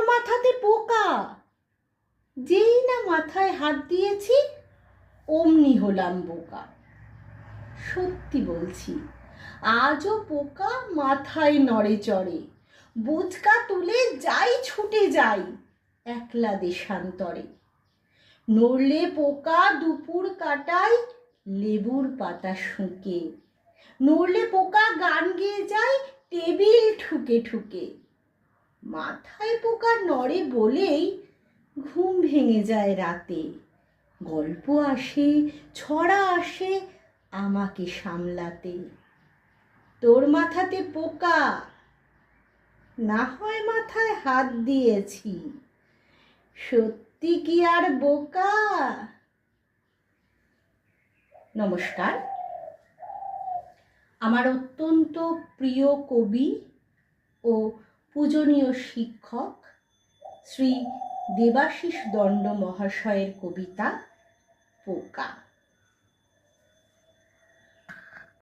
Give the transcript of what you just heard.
মাথাতে পোকা। যেই না মাথায় হাত দিয়েছি অমনি হলাম বোকা। সত্যি বলছি, আজও পোকা মাথায় নড়ে চড়ে, বোচকা তুলে যাই ছুটে যাই একলা দেশান্তরে। নড়লে পোকা দুপুর কাটাই লেবুর পাতা শুঁকে, নড়লে পোকা গান গেয়ে যায় টেবিল ঠুকে ঠুকে। মাথায় পোকা নড়ে বলেই ঘুম ভেঙে যায় রাতে, গল্প আসে ছড়া আসে আমাকে সামলাতে। তোর মাথাতে পোকা, না হয় মাথায় হাত দিয়েছি, সত্যি কি আর বোকা? নমস্কার। আমার অত্যন্ত প্রিয় কবি ও পূজনীয় শিক্ষক শ্রী দেবাশিস দণ্ড মহাশয়ের কবিতা পোকা।